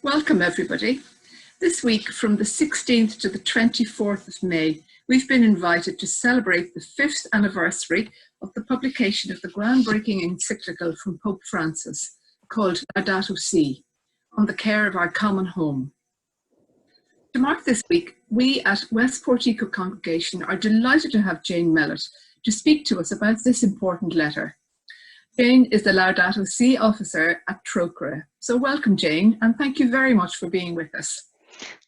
Welcome everybody. This week from the 16th to the 24th of May, we've been invited to celebrate the 5th anniversary of the publication of the groundbreaking encyclical from Pope Francis called Laudato Si, on the care of our common home. To mark this week, we at Westport Eco-Congregation are delighted to have Jane Mellett to speak to us about this important letter. Jane is the Laudato Si officer at Trócaire. So welcome, Jane, and thank you very much for being with us.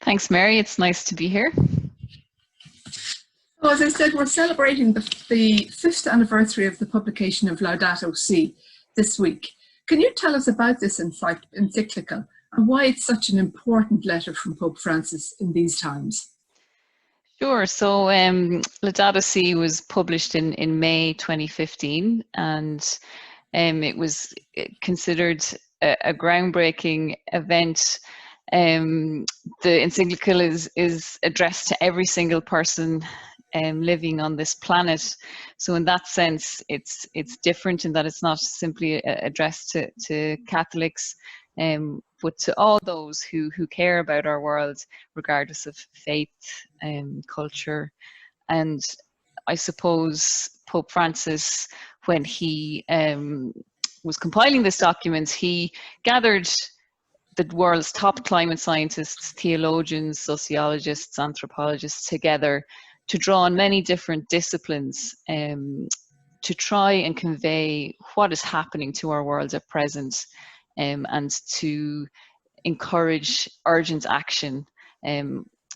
Thanks, Mary. It's nice to be here. So as I said, we're celebrating the 5th anniversary of the publication of Laudato Si this week. Can you tell us about this encyclical and why it's such an important letter from Pope Francis in these times? Sure. So Laudato Si was published in May 2015, and it was considered a groundbreaking event. The encyclical is addressed to every single person living on this planet. So in that sense, it's different in that it's not simply addressed to Catholics, but to all those who care about our world, regardless of faith, culture. And I suppose Pope Francis, when he was compiling this document, he gathered the world's top climate scientists, theologians, sociologists, anthropologists together to draw on many different disciplines to try and convey what is happening to our world at present, and to encourage urgent action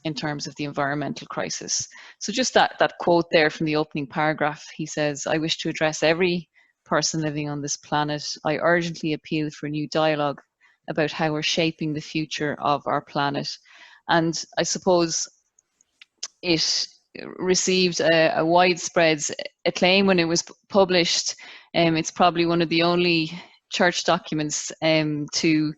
in terms of the environmental crisis. So just that quote there from the opening paragraph, he says, "I wish to address every person living on this planet. I urgently appeal for new dialogue about how we're shaping the future of our planet." And I suppose it received a widespread acclaim when it was published. It's probably one of the only church documents to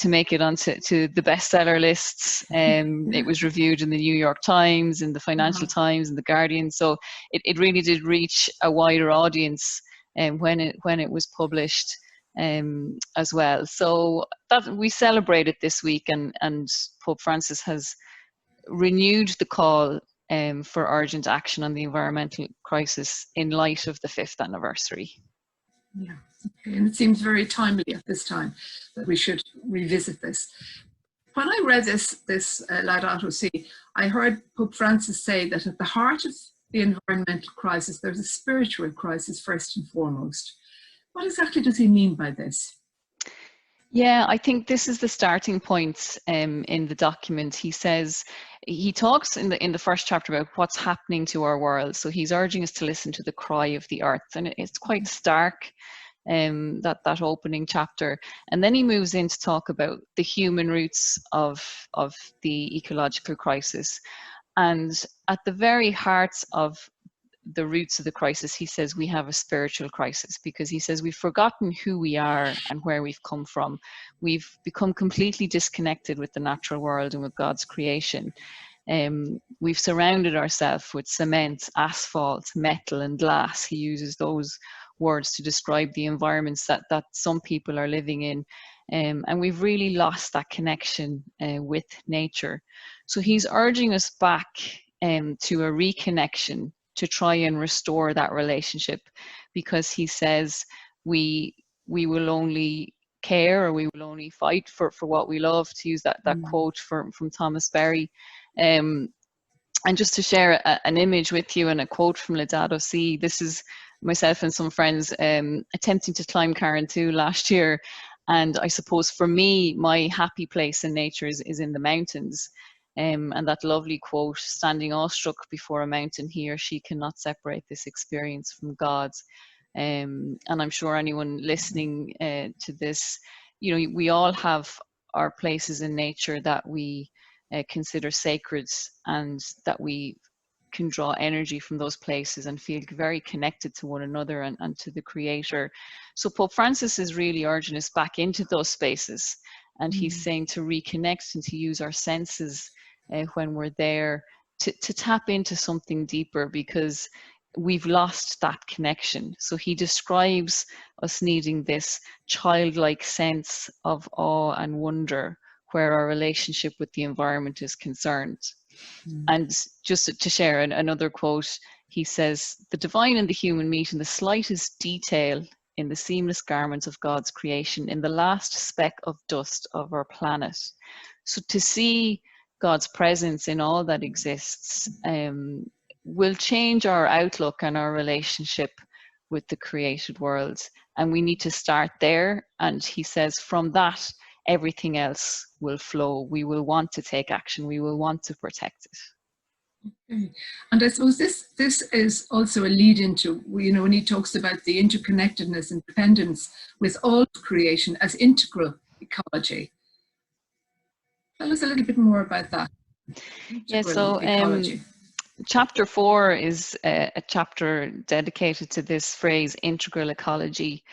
make it onto the bestseller lists. It was reviewed in the New York Times, in the Financial Times, and the Guardian. So it really did reach a wider audience when it was published as well. So that we celebrate it this week, and Pope Francis has renewed the call for urgent action on the environmental crisis in light of the 5th anniversary. Yeah, okay. And it seems very timely at this time that we should revisit this. When I read this Laudato Si, I heard Pope Francis say that at the heart of the environmental crisis, there's a spiritual crisis first and foremost. What exactly does he mean by this? Yeah, I think this is the starting point in the document. He talks in the first chapter about what's happening to our world. So he's urging us to listen to the cry of the earth, and it's quite stark, that opening chapter. And then he moves in to talk about the human roots of the ecological crisis. And at the very heart of the roots of the crisis, he says we have a spiritual crisis, because he says we've forgotten who we are and where we've come from. We've become completely disconnected with the natural world and with God's creation. We've surrounded ourselves with cement, asphalt, metal, and glass. He uses those words to describe the environments that some people are living in. And we've really lost that connection with nature. So he's urging us back to a reconnection, to try and restore that relationship, because he says we will only care, or we will only fight for what we love, to use that quote from Thomas Berry. And just to share an image with you and a quote from Laudato Si, this is myself and some friends attempting to climb Carron 2 last year. And I suppose for me, my happy place in nature is in the mountains. And that lovely quote, "Standing awestruck before a mountain, he or she cannot separate this experience from God's." And I'm sure anyone listening to this, we all have our places in nature that we consider sacred, and that we can draw energy from those places and feel very connected to one another and to the Creator. So Pope Francis is really urging us back into those spaces, and he's saying to reconnect and to use our senses when we're there, to tap into something deeper, because we've lost that connection. So he describes us needing this childlike sense of awe and wonder where our relationship with the environment is concerned. And just to share another quote, he says, "The divine and the human meet in the slightest detail in the seamless garments of God's creation, in the last speck of dust of our planet." So to see God's presence in all that exists will change our outlook and our relationship with the created world. And we need to start there. And he says, from that, everything else will flow. We will want to take action. We will want to protect it. Okay. And I suppose this is also a lead into, you know, when he talks about the interconnectedness and dependence with all creation as integral ecology. Tell us a little bit more about that. Yeah, so chapter 4 is a chapter dedicated to this phrase, integral ecology.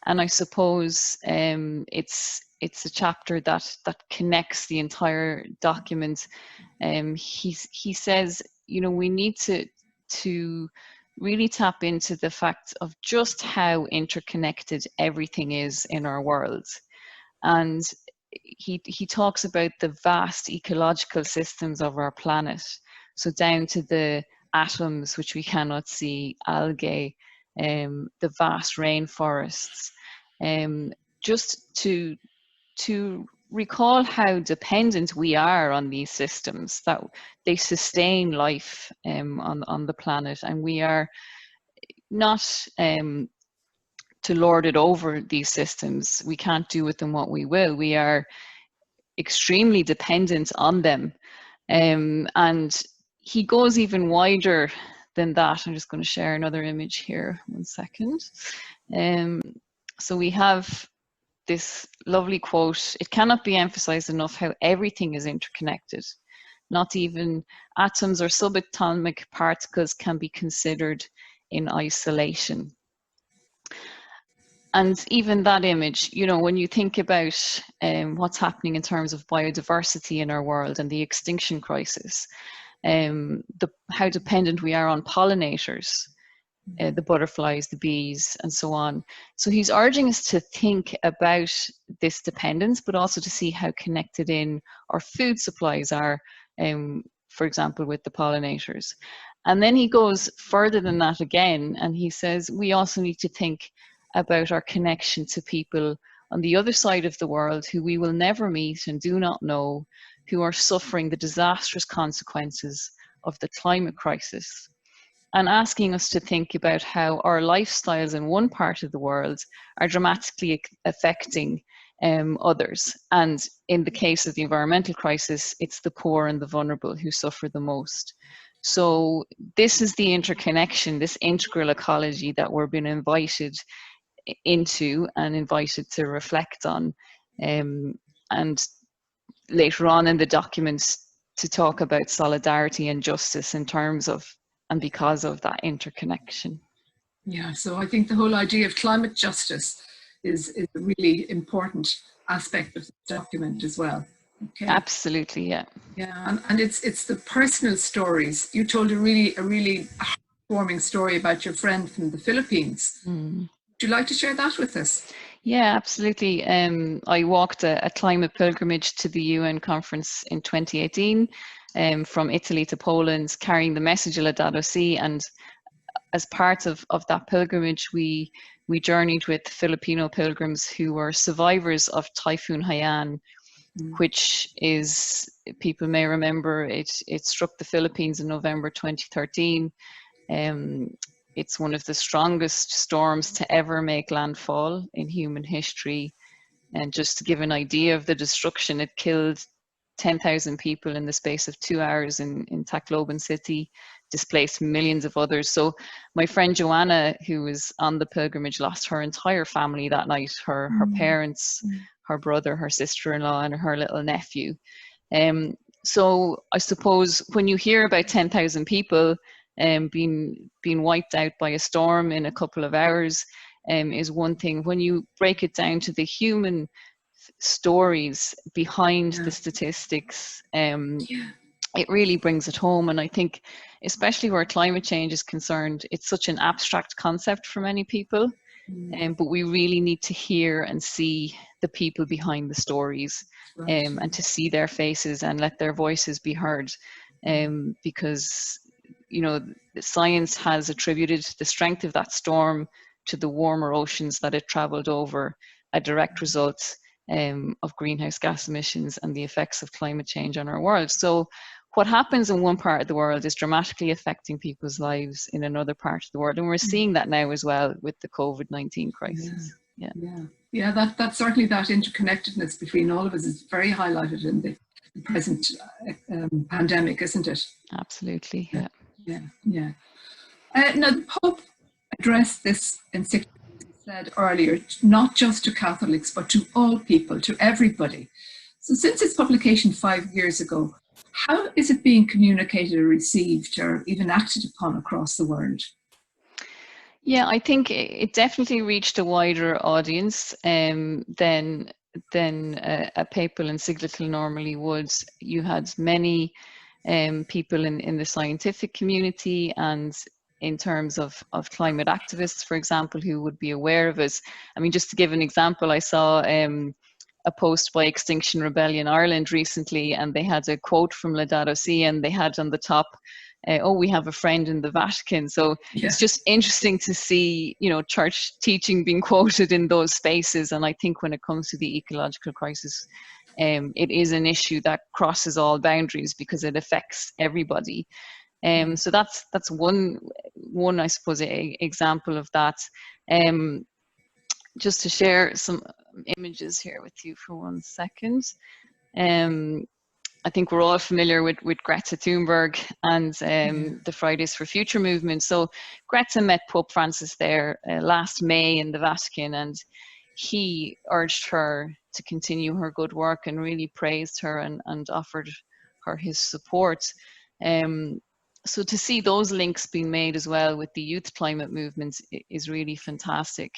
And I suppose it's a chapter that connects the entire document. He says, you know, we need to really tap into the fact of just how interconnected everything is in our world. And he talks about the vast ecological systems of our planet. So down to the atoms, which we cannot see, algae, the vast rainforests, just to recall how dependent we are on these systems, that they sustain life on the planet, and we are not to lord it over these systems. We can't do with them what we will. We are extremely dependent on them. And he goes even wider than that. I'm just going to share another image here, 1 second. So we have this lovely quote: "It cannot be emphasized enough how everything is interconnected. Not even atoms or subatomic particles can be considered in isolation." And even that image, you know, when you think about what's happening in terms of biodiversity in our world and the extinction crisis, how dependent we are on pollinators, the butterflies, the bees, and so on. So he's urging us to think about this dependence, but also to see how connected in our food supplies are, for example, with the pollinators. And then he goes further than that again, and he says we also need to think about our connection to people on the other side of the world who we will never meet and do not know, who are suffering the disastrous consequences of the climate crisis, and asking us to think about how our lifestyles in one part of the world are dramatically affecting others. And in the case of the environmental crisis, it's the poor and the vulnerable who suffer the most. So this is the interconnection, this integral ecology that we're being invited into and invited to reflect on. And later on in the documents to talk about solidarity and justice in terms of and because of that interconnection. Yeah, so I think the whole idea of climate justice is a really important aspect of the document as well. Okay. Absolutely, yeah. Yeah, and it's the personal stories. You told a really heartwarming story about your friend from the Philippines. Would you like to share that with us? Yeah, absolutely. I walked a climate pilgrimage to the UN conference in 2018, from Italy to Poland, carrying the message of Laudato Si. And as part of that pilgrimage, we journeyed with Filipino pilgrims who were survivors of Typhoon Haiyan, which is, people may remember, it struck the Philippines in November 2013. It's one of the strongest storms to ever make landfall in human history. And just to give an idea of the destruction, it killed 10,000 people in the space of 2 hours in Tacloban city, displaced millions of others. So my friend Joanna, who was on the pilgrimage, lost her entire family that night, her parents, her brother, her sister-in-law, and her little nephew. So I suppose when you hear about 10,000 people being wiped out by a storm in a couple of hours, is one thing. When you break it down to the human stories behind the statistics, it really brings it home. And I think, especially where climate change is concerned, it's such an abstract concept for many people, but we really need to hear and see the people behind the stories, Right. and to see their faces and let their voices be heard, because science has attributed the strength of that storm to the warmer oceans that it traveled over, a direct result of greenhouse gas emissions and the effects of climate change on our world. So what happens in one part of the world is dramatically affecting people's lives in another part of the world. And we're seeing that now as well with the COVID-19 crisis. Yeah, that certainly that interconnectedness between all of us is very highlighted in the present pandemic, isn't it? Absolutely, yeah. Now, the Pope addressed this encyclical, as he said earlier, not just to Catholics, but to all people, to everybody. So since its publication 5 years ago, how is it being communicated or received or even acted upon across the world? Yeah, I think it definitely reached a wider audience than a papal encyclical normally would. You had many people in the scientific community and in terms of climate activists, for example, who would be aware of it. I mean, just to give an example, I saw a post by Extinction Rebellion Ireland recently, and they had a quote from Laudato Si, and they had on the top, oh, we have a friend in the Vatican. So it's just interesting to see, church teaching being quoted in those spaces. And I think when it comes to the ecological crisis, it is an issue that crosses all boundaries because it affects everybody. So that's one I suppose example of that. Just to share some images here with you for 1 second. I think we're all familiar with Greta Thunberg and the Fridays for Future movement. So Greta met Pope Francis there last May in the Vatican, and he urged her to continue her good work and really praised her and offered her his support. So to see those links being made as well with the youth climate movement is really fantastic.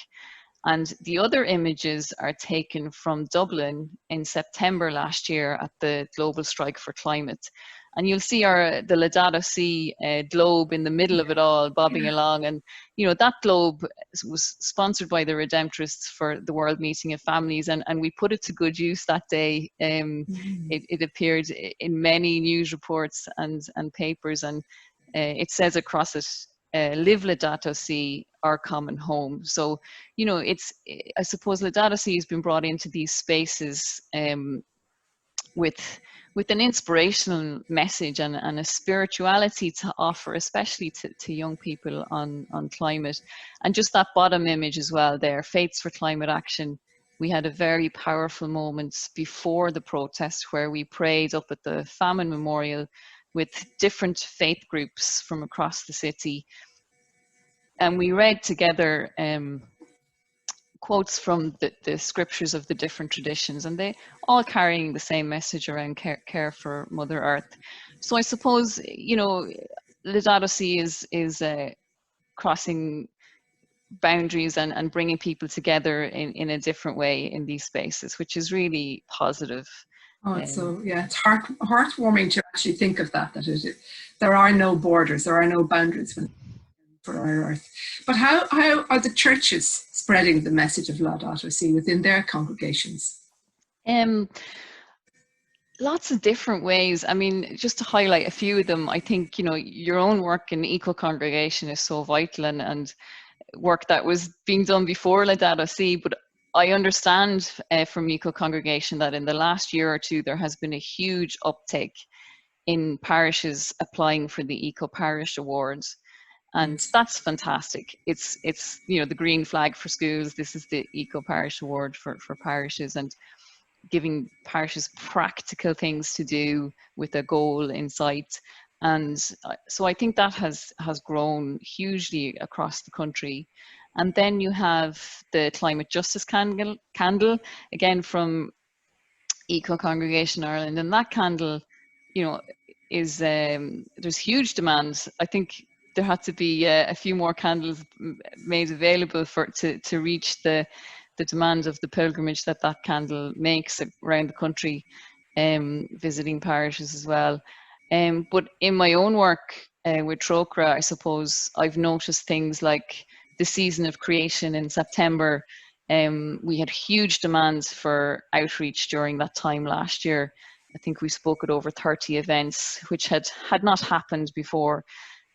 And the other images are taken from Dublin in September last year at the Global Strike for Climate. And you'll see the Laudato Si globe in the middle of it all, bobbing along. And, that globe was sponsored by the Redemptorists for the World Meeting of Families. And we put it to good use that day. It appeared in many news reports and papers. And it says across it, live Laudato Si, our common home. So, I suppose Laudato Si has been brought into these spaces with an inspirational message and a spirituality to offer, especially to young people on climate. And just that bottom image as well there, Faiths for Climate Action. We had a very powerful moment before the protest where we prayed up at the Famine Memorial with different faith groups from across the city. And we read together quotes from the scriptures of the different traditions, and they all carrying the same message around care for Mother Earth. So I suppose, Laudato Si is crossing boundaries and bringing people together in a different way in these spaces, which is really positive. It's heartwarming to actually think of that there are no borders, there are no boundaries for our Earth. But how are the churches spreading the message of Laudato Si within their congregations? Lots of different ways. I mean, just to highlight a few of them, I think, your own work in Eco-Congregation is so vital and work that was being done before Laudato Si, but I understand from Eco-Congregation that in the last year or two, there has been a huge uptake in parishes applying for the Eco Parish Awards. And that's fantastic. It's the green flag for schools. This is the Eco Parish Award for parishes, and giving parishes practical things to do with a goal in sight. And so I think that has grown hugely across the country. And then you have the Climate Justice Candle again from Eco-Congregation Ireland, and that candle, is there's huge demand. I think there had to be a few more candles made available to reach the demand of the pilgrimage that candle makes around the country, visiting parishes as well. But in my own work with Trócaire, I suppose I've noticed things like the season of creation in September. We had huge demands for outreach during that time last year. I think we spoke at over 30 events, which had not happened before.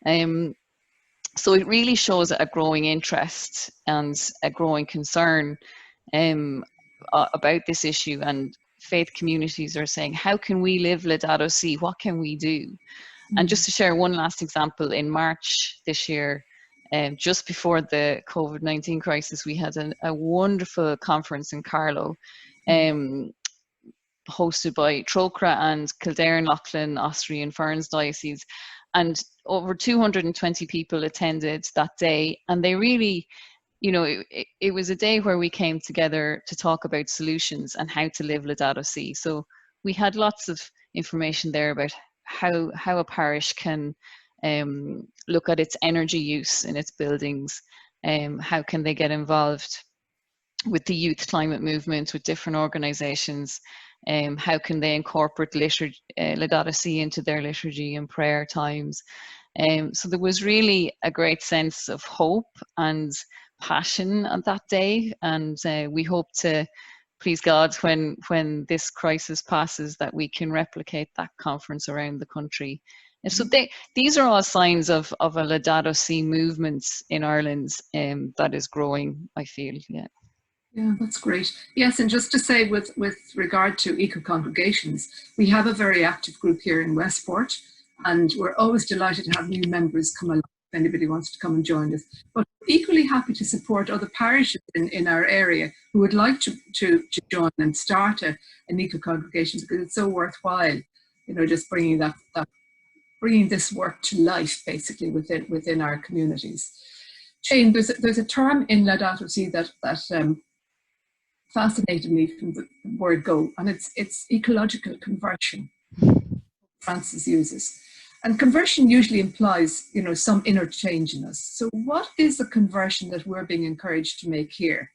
So it really shows a growing interest and a growing concern about this issue, and faith communities are saying, how can we live Laudato Si? What can we do? And just to share one last example, in March this year, just before the COVID-19 crisis, we had a wonderful conference in Carlow, hosted by Trócaire and Kildare, Loughlin, Austrian Ferns Diocese. And over 220 people attended that day. And they really, it was a day where we came together to talk about solutions and how to live Laudato Si. So we had lots of information there about how a parish can look at its energy use in its buildings, how can they get involved with the youth climate movement, with different organizations, how can they incorporate liturgy, Laudato Si into their liturgy and prayer times. So there was really a great sense of hope and passion on that day, and we hope to, please God, when this crisis passes, that we can replicate that conference around the country. And so these are all signs of a Laudato Si movement in Ireland that is growing, I feel. Yeah, that's great. Yes, and just to say, with regard to eco-congregations, we have a very active group here in Westport, and we're always delighted to have new members come along if anybody wants to come and join us. But we're equally happy to support other parishes in our area who would like to join and start an eco-congregation, because it's so worthwhile, just bringing bringing this work to life, basically, within our communities. Shane, there's a term in Laudato Si that fascinated me from the word go, and it's ecological conversion. Francis uses, and conversion usually implies some inner change in us. So what is the conversion that we're being encouraged to make here?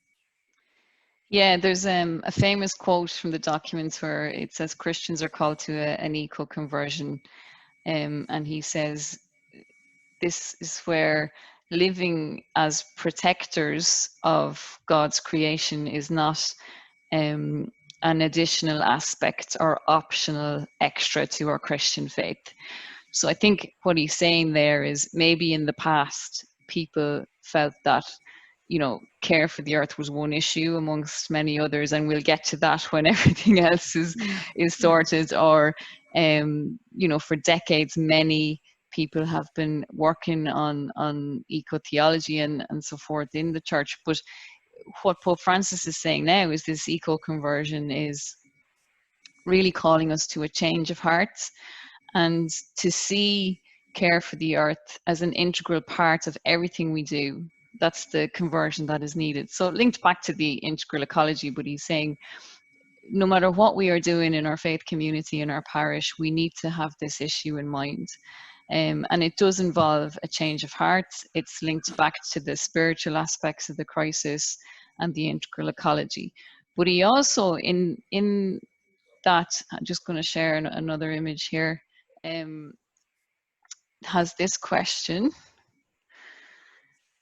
Yeah, there's a famous quote from the documents where it says Christians are called to an eco-conversion, and he says this is where living as protectors of God's creation is not an additional aspect or optional extra to our Christian faith. So I think what he's saying there is, maybe in the past people felt that care for the earth was one issue amongst many others, and we'll get to that when everything else is sorted. Or for decades many people have been working on eco-theology and so forth in the church. But what Pope Francis is saying now is this eco-conversion is really calling us to a change of hearts, and to see care for the earth as an integral part of everything we do. That's the conversion that is needed. So linked back to the integral ecology, but he's saying no matter what we are doing in our faith community, in our parish, we need to have this issue in mind. And it does involve a change of heart. It's linked back to the spiritual aspects of the crisis and the integral ecology. But he also, in that, I'm just going to share another image here, has this question,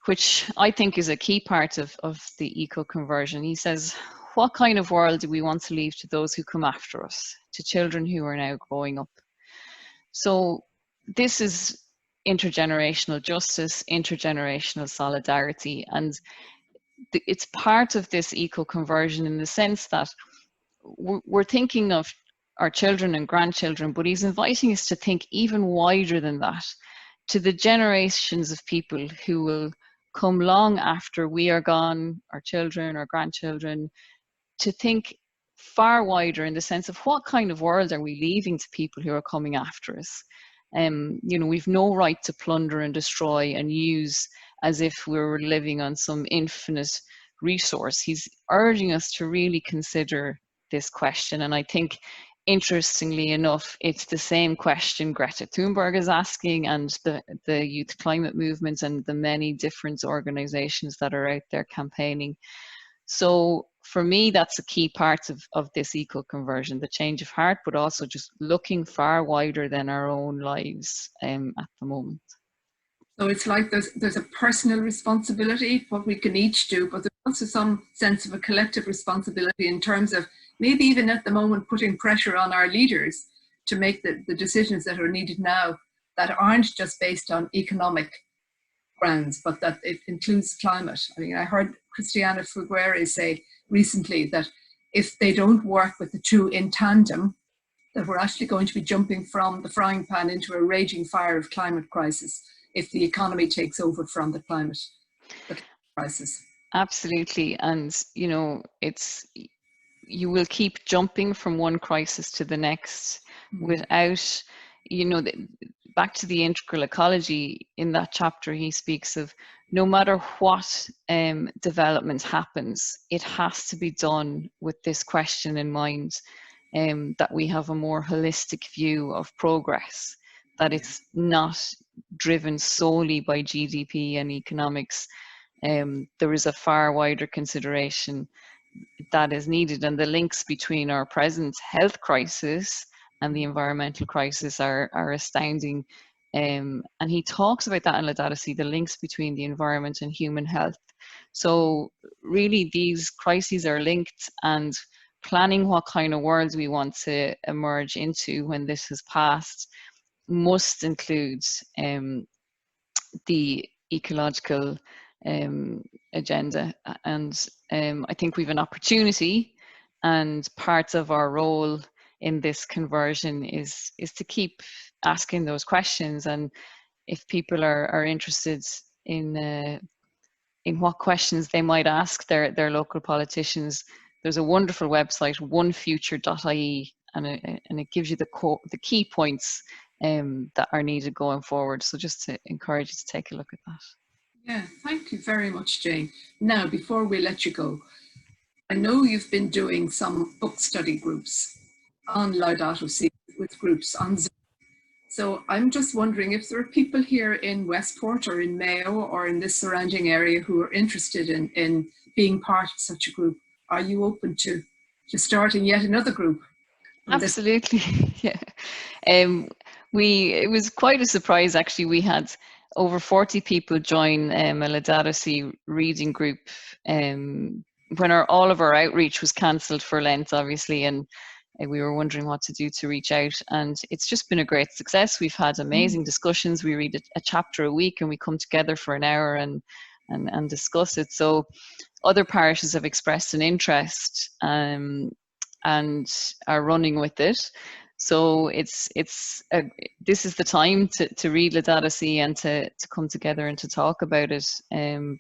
which I think is a key part of the eco-conversion. He says, what kind of world do we want to leave to those who come after us, to children who are now growing up? So this is intergenerational justice, intergenerational solidarity, and it's part of this eco-conversion in the sense that we're thinking of our children and grandchildren, but he's inviting us to think even wider than that, to the generations of people who will come long after we are gone, our children, our grandchildren, to think far wider in the sense of what kind of world are we leaving to people who are coming after us. We've no right to plunder and destroy and use as if we were living on some infinite resource. He's urging us to really consider this question, and I think, interestingly enough, it's the same question Greta Thunberg is asking, and the youth climate movements and the many different organizations that are out there campaigning. So for me, that's a key part of this eco-conversion, the change of heart, but also just looking far wider than our own lives at the moment. So it's like there's a personal responsibility, what we can each do, but there's also some sense of a collective responsibility in terms of maybe even at the moment putting pressure on our leaders to make the decisions that are needed now that aren't just based on economic grounds, but that it includes climate. I mean, I heard Christiana Figueres say recently that if they don't work with the two in tandem, that we're actually going to be jumping from the frying pan into a raging fire of climate crisis if the economy takes over from the climate crisis. Absolutely. And, you know, you will keep jumping from one crisis to the next without, you know, back to the integral ecology. In that chapter, he speaks of no matter what development happens, it has to be done with this question in mind, that we have a more holistic view of progress, that it's not driven solely by GDP and economics. There is a far wider consideration that is needed, and the links between our present health crisis and the environmental crisis are astounding. And he talks about that in Laudato Si, the links between the environment and human health. So really these crises are linked, and planning what kind of world we want to emerge into when this has passed must include the ecological agenda. And I think we've an opportunity, and part of our role in this conversion is to keep asking those questions. And if people are interested in what questions they might ask their local politicians, there's a wonderful website, onefuture.ie, and it gives you the key points that are needed going forward. So just to encourage you to take a look at that. Yeah, thank you very much, Jane. Now, before we let you go, I know you've been doing some book study groups on Laudato Si with groups on Zoom. So I'm just wondering if there are people here in Westport or in Mayo or in this surrounding area who are interested in being part of such a group. Are you open to starting yet another group? Absolutely, yeah. It was quite a surprise, actually. We had over 40 people join a Laudato Si reading group when all of our outreach was cancelled for Lent, obviously, and we were wondering what to do to reach out. And it's just been a great success. We've had amazing discussions. We read a chapter a week, and we come together for an hour and discuss it. So other parishes have expressed an interest and are running with it. So this is the time to read Laudato Si and to come together and to talk about it, and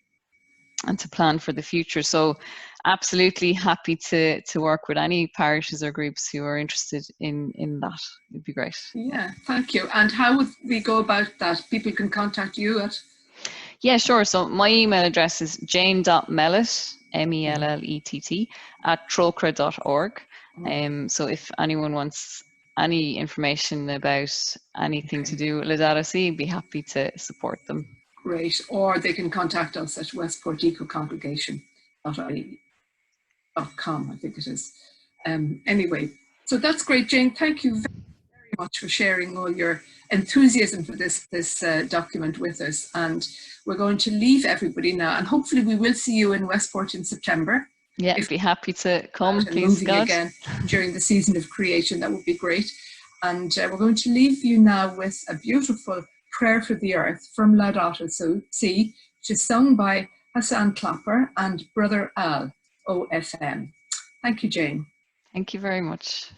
to plan for the future. So absolutely happy to work with any parishes or groups who are interested in that. It'd be great. Yeah, thank you. And how would we go about that? People can contact you at? Yeah, sure. So my email address is jane.mellett, MELLETT, @trócaire.org. So if anyone wants any information about anything to do with Laudato Si, I'd be happy to support them. Great. Or they can contact us at Westport Eco-Congregation .com, I think it is. Anyway, so that's great, Jane. Thank you very much for sharing all your enthusiasm for this document with us. And we're going to leave everybody now, and hopefully we will see you in Westport in September. Yeah, I'd be happy to come, please, God. Again during the season of creation. That would be great. And we're going to leave you now with a beautiful prayer for the earth from Laudato Si, which is sung by Hassan Clapper and Brother Al, OFM. Thank you, Jane. Thank you very much.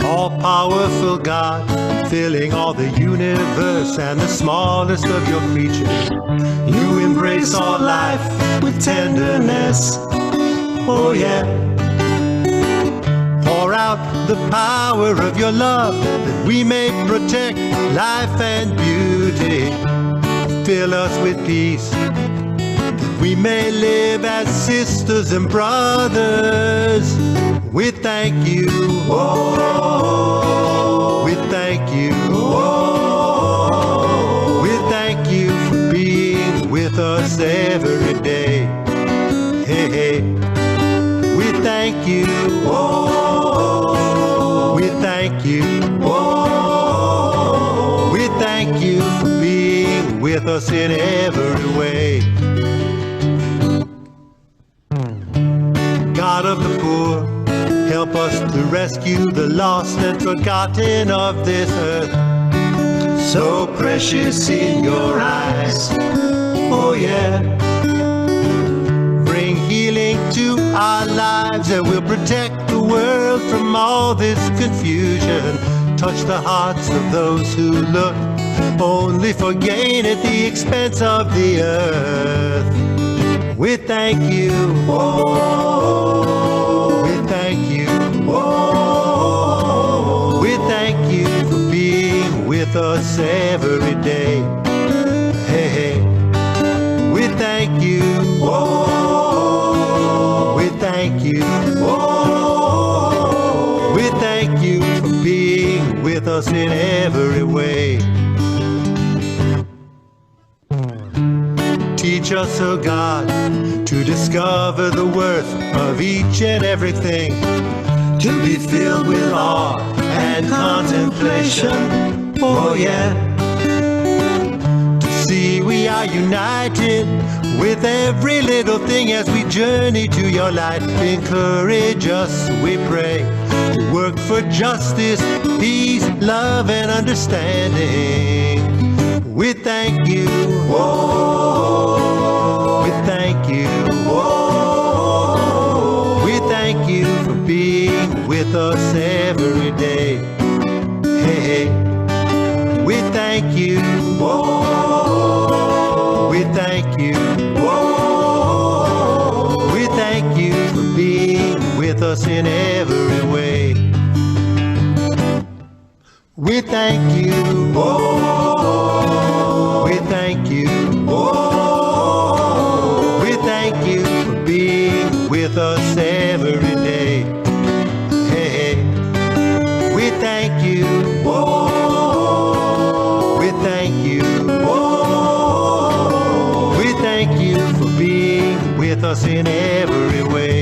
All-powerful God, filling all the universe and the smallest of your creatures. You embrace all life with tenderness. Oh yeah. Pour out the power of your love that we may protect life and beauty. Fill us with peace that we may live as sisters and brothers. We thank you, oh, we thank you, oh, we thank you for being with us every day. Hey, hey, we thank you, oh, we thank you, oh, we thank you for being with us in every way. God of the poor, help us to rescue the lost and forgotten of this earth. So precious in your eyes, oh yeah. Bring healing to our lives and we'll protect the world from all this confusion. Touch the hearts of those who look only for gain at the expense of the earth. We thank you, oh, we thank you, oh, we thank you for being with us every day. Hey, hey, we thank you, oh, we thank you, oh, we thank you for being with us in every way. Teach us, oh God, to discover the worth of each and everything, to be filled with awe and contemplation, oh yeah. To see we are united with every little thing as we journey to your light. Encourage us, we pray, to work for justice, peace, love, and understanding. We thank you, oh, we thank you, oh, we thank you for being with us every day. Hey, hey, we thank you, oh, we thank you, oh, we thank you for being with us in every way. We thank you, oh, we thank you, oh, we thank you for being with us every day. Hey, hey, we thank you, oh, we thank you, oh, we thank you for being with us in every way.